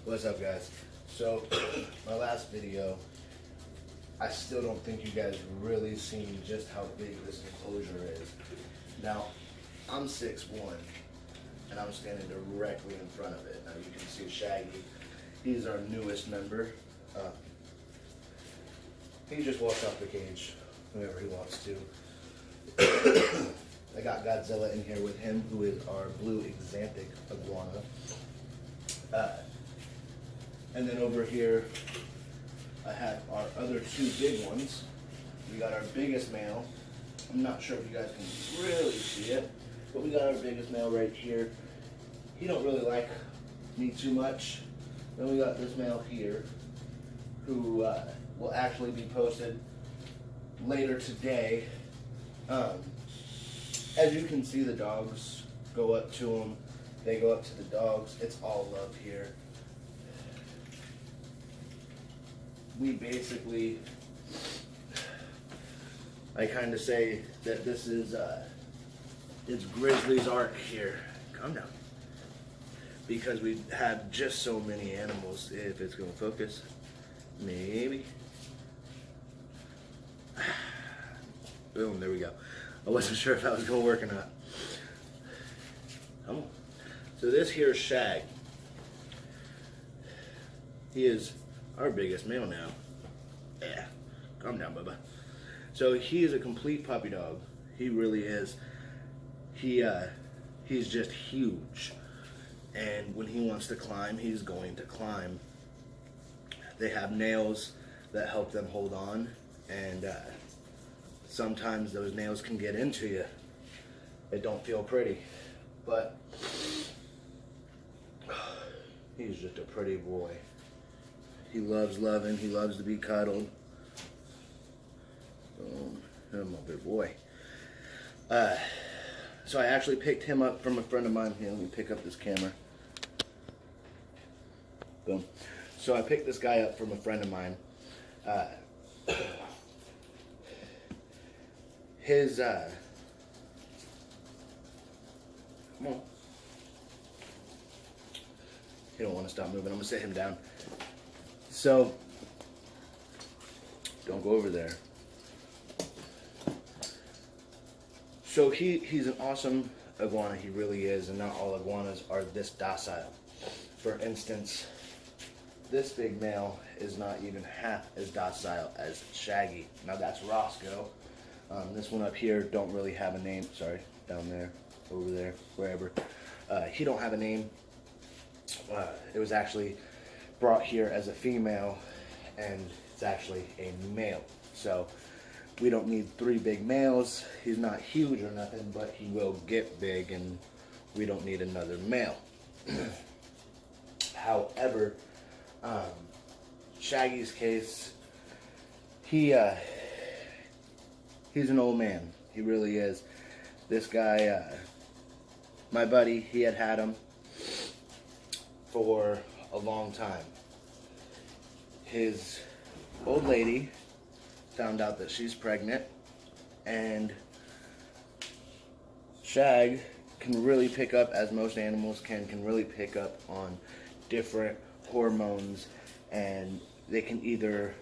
What's up, guys? So, my last video, I still don't think you guys really seen just how big this enclosure is. Now, I'm 6'1", and I'm standing directly in front of it. Now, you can see Shaggy. He's our newest member. He just walks off the cage whenever he wants to. I got Godzilla in here with him, who is our blue exanthic iguana. And then over here, I have our other two big ones. We got our biggest male. I'm not sure if you guys can really see it, but we got our biggest male right here. He don't really like me too much. Then we got this male here, who will actually be posted later today. As you can see, the dogs go up to him. They go up to the dogs. It's all love here. We basically, I kind of say that this is, it's Grizzly's ark here. Calm down. Because we have just so many animals. If it's going to focus, maybe. Boom, there we go. I wasn't sure if that was going to work or not. Come on. So this here is Shag. He is our biggest male now. Yeah, calm down, Bubba. So he is a complete puppy dog. He really is. He's just huge. And when he wants to climb, he's going to climb. They have nails that help them hold on, and sometimes those nails can get into you. It don't feel pretty, but he's just a pretty boy. He loves loving. He loves to be cuddled. I'm a big boy. So I actually picked him up from a friend of mine. Here, let me pick up this camera. Boom. So I picked this guy up from a friend of mine. Come on. He don't want to stop moving. I'm gonna sit him down. So, don't go over there. So he's an awesome iguana. He really is, and not all iguanas are this docile. For instance, this big male is not even half as docile as Shaggy. Now that's Roscoe. This one up here don't really have a name. Sorry, down there, over there, wherever. He don't have a name. It was actually brought here as a female, and it's actually a male. So we don't need three big males. He's not huge or nothing, but he will get big, and we don't need another male. However, Shaggy's case, he's an old man. He really is. This guy, my buddy, he had him for a long time. His old lady found out that she's pregnant, and Shag can really pick up, as most animals can really pick up on different hormones, and they can either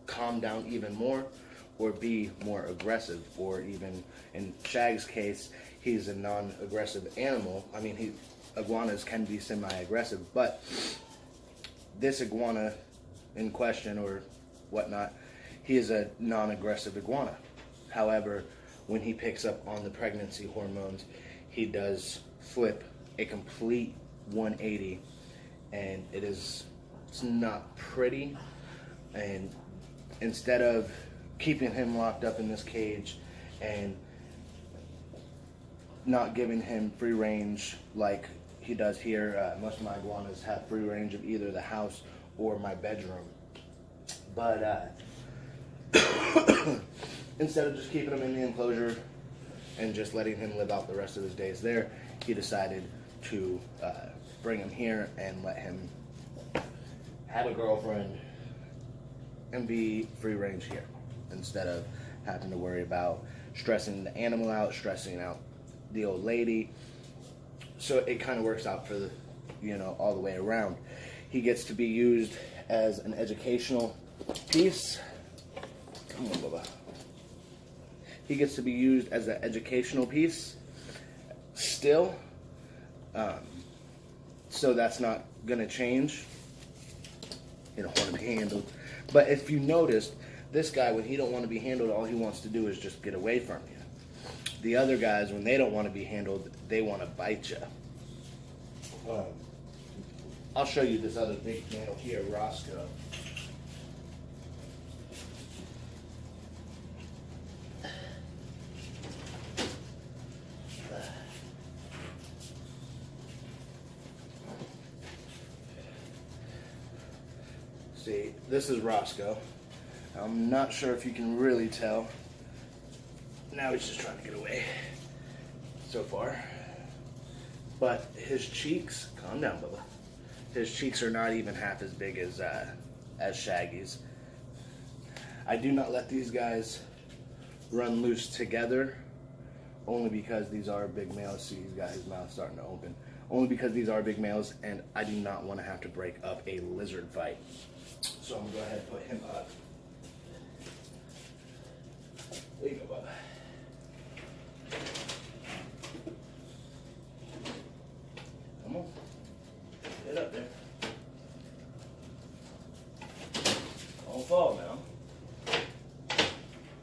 calm down even more or be more aggressive, or even in Shag's case, he's a non-aggressive animal. I mean, iguanas can be semi-aggressive, but this iguana in question or whatnot, he is a non-aggressive iguana. However, when he picks up on the pregnancy hormones, he does flip a complete 180, and it's not pretty. And instead of keeping him locked up in this cage and not giving him free range like he does here, most of my iguanas have free range of either the house or my bedroom. But instead of just keeping him in the enclosure and just letting him live out the rest of his days there, he decided to bring him here and let him have a girlfriend and be free range here, instead of having to worry about stressing the animal out, stressing out the old lady. So it kind of works out for you know, all the way around. He gets to be used as an educational piece. Come on, Bubba. He gets to be used as an educational piece still. So that's not going to change. You don't want to be handled. But if you noticed, this guy, when he don't want to be handled, all he wants to do is just get away from you. The other guys, when they don't want to be handled, they want to bite you. I'll show you this other big male here, Roscoe. See, this is Roscoe. I'm not sure if you can really tell. Now he's just trying to get away so far. But his cheeks, calm down, Bubba. His cheeks are not even half as big as Shaggy's. I do not let these guys run loose together, only because these are big males. See, he's got his mouth starting to open. Only because these are big males, and I do not want to have to break up a lizard fight. So I'm going to go ahead and put him up. There you go, Bubba. Come on. Get up there. Don't fall now.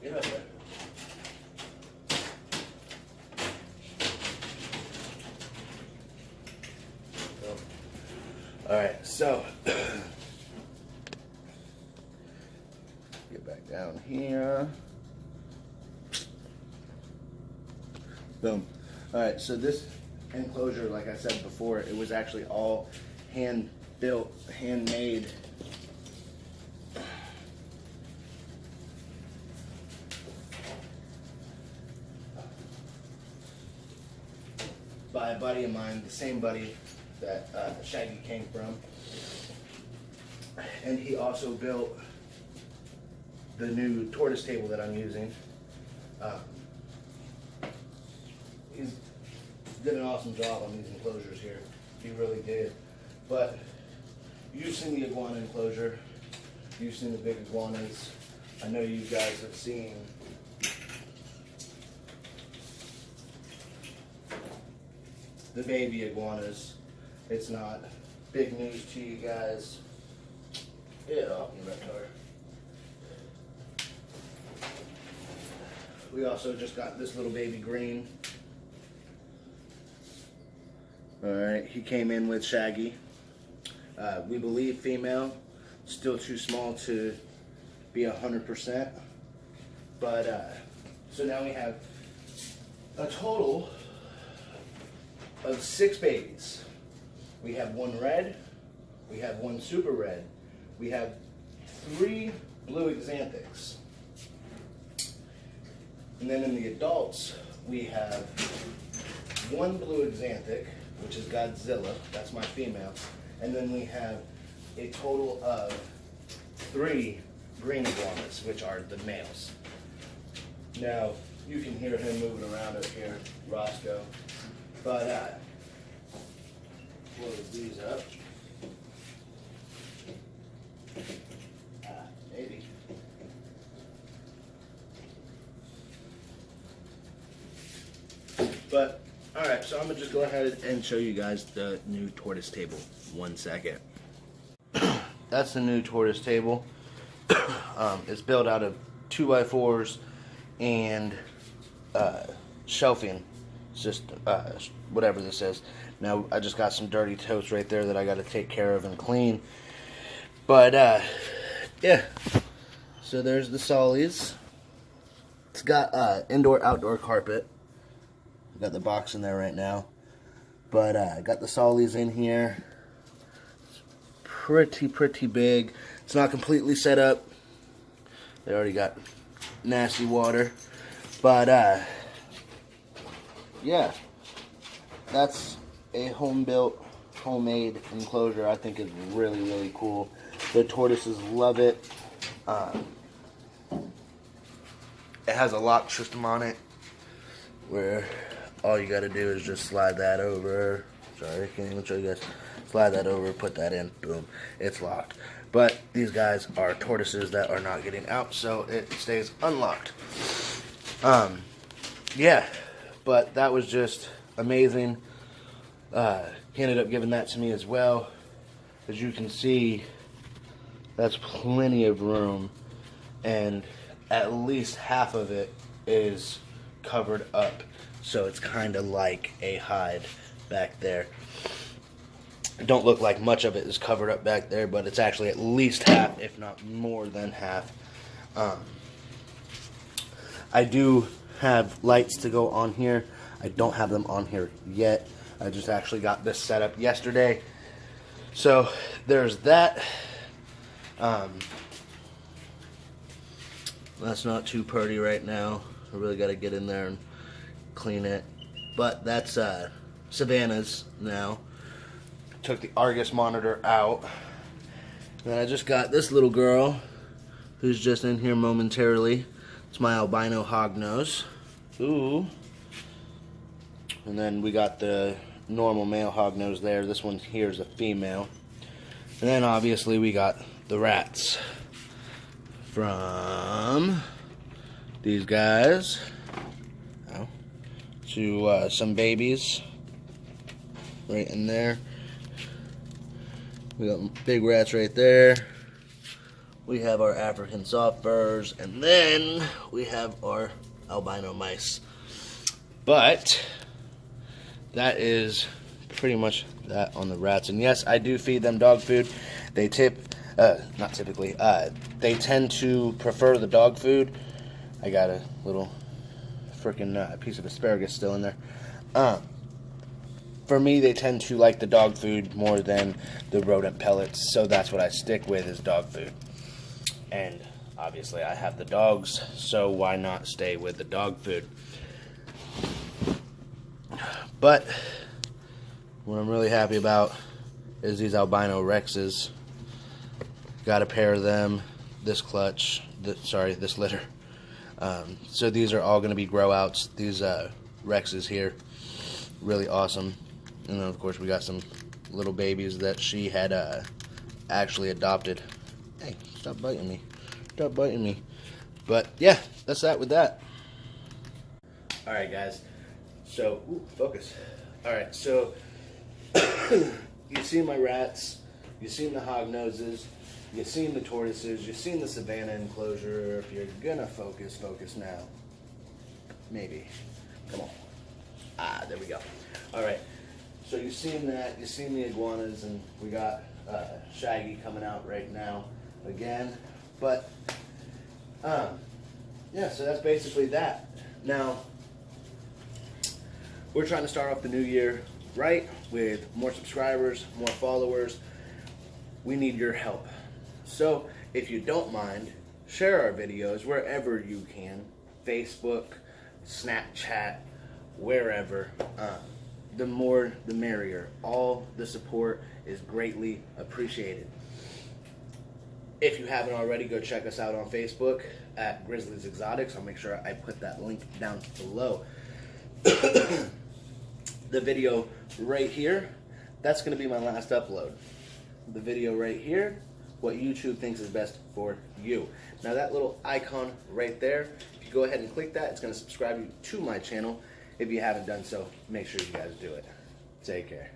Get up there. Alright, so get back down here. Boom. Alright, so this enclosure, like I said before, it was actually all hand built, handmade. By a buddy of mine, the same buddy that Shaggy came from. And he also built the new tortoise table that I'm using. He's did an awesome job on these enclosures here. He really did. But you've seen the iguana enclosure. You've seen the big iguanas. I know you guys have seen the baby iguanas. It's not big news to you guys. Get it off, you reptar. We also just got this little baby green. Alright, he came in with Shaggy. We believe female. Still too small to be 100%. But, so now we have a total of 6 babies. We have 1 red, we have 1 super red, we have 3 blue exanthics. And then in the adults, we have 1 blue exanthic, which is Godzilla, that's my female, and then we have a total of 3 green iguanas, which are the males. Now, you can hear him moving around up here, Roscoe, but close these up. Maybe. But, alright, so I'm going to just go ahead and show you guys the new tortoise table. 1 second. That's the new tortoise table. It's built out of 2x4s and shelving. It's just whatever this is. Now, I just got some dirty toast right there that I got to take care of and clean. But, yeah. So there's the Sollies. It's got indoor-outdoor carpet. Got the box in there right now. But I got the Sollies in here. It's pretty big. It's not completely set up. They already got nasty water. But, yeah. That's a home-built, homemade enclosure. I think is really cool. The tortoises love it. It has a lock system on it where all you got to do is just slide that over, Sorry, I can't even show you guys. Slide that over, put that in, boom, it's locked. But these guys are tortoises that are not getting out, so it stays unlocked. Yeah, but that was just amazing. He ended up giving that to me as well. As you can see, that's plenty of room, and at least half of it is covered up, so it's kind of like a hide back there. It don't look like much of it is covered up back there, but it's actually at least half, if not more than half. I do have lights to go on here. I don't have them on here yet. I just actually got this set up yesterday. So there's that. That's not too pretty right now. I really got to get in there and clean it. But that's Savannah's now. Took the Argus monitor out. Then I just got this little girl who's just in here momentarily. It's my albino hognose. Ooh. And then we got the normal male hognose there. This one here is a female. And then obviously we got the rats from these guys to some babies right in there. We got big rats right there. We have our African soft furs, and then we have our albino mice. But that is pretty much that on the rats. And yes, I do feed them dog food. They not typically, they tend to prefer the dog food. I got a little freaking piece of asparagus still in there. For me, they tend to like the dog food more than the rodent pellets, so that's what I stick with is dog food. And obviously I have the dogs, so why not stay with the dog food? But what I'm really happy about is these albino rexes. Got a pair of them, this clutch, this litter. So these are all going to be grow outs. These rexes here, really awesome. And then of course we got some little babies that she had actually adopted. Hey, stop biting me. Stop biting me. But yeah, that's that with that. Alright guys, so, focus. Alright, so, you've seen my rats, you've seen the hognoses, you've seen the tortoises, you've seen the Savannah enclosure. If you're gonna focus, focus now. Maybe. Come on. There we go. Alright, so you've seen that, you've seen the iguanas, and we got Shaggy coming out right now again. But, yeah, so that's basically that. Now, we're trying to start off the new year right with more subscribers, more followers. We need your help. So if you don't mind, share our videos wherever you can. Facebook, Snapchat, wherever. The more the merrier. All the support is greatly appreciated. If you haven't already, go check us out on Facebook at Grizzlies Exotics. I'll make sure I put that link down below. The video right here, that's going to be my last upload. The video right here, what YouTube thinks is best for you. Now that little icon right there, if you go ahead and click that, it's going to subscribe you to my channel. If you haven't done so, make sure you guys do it. Take care.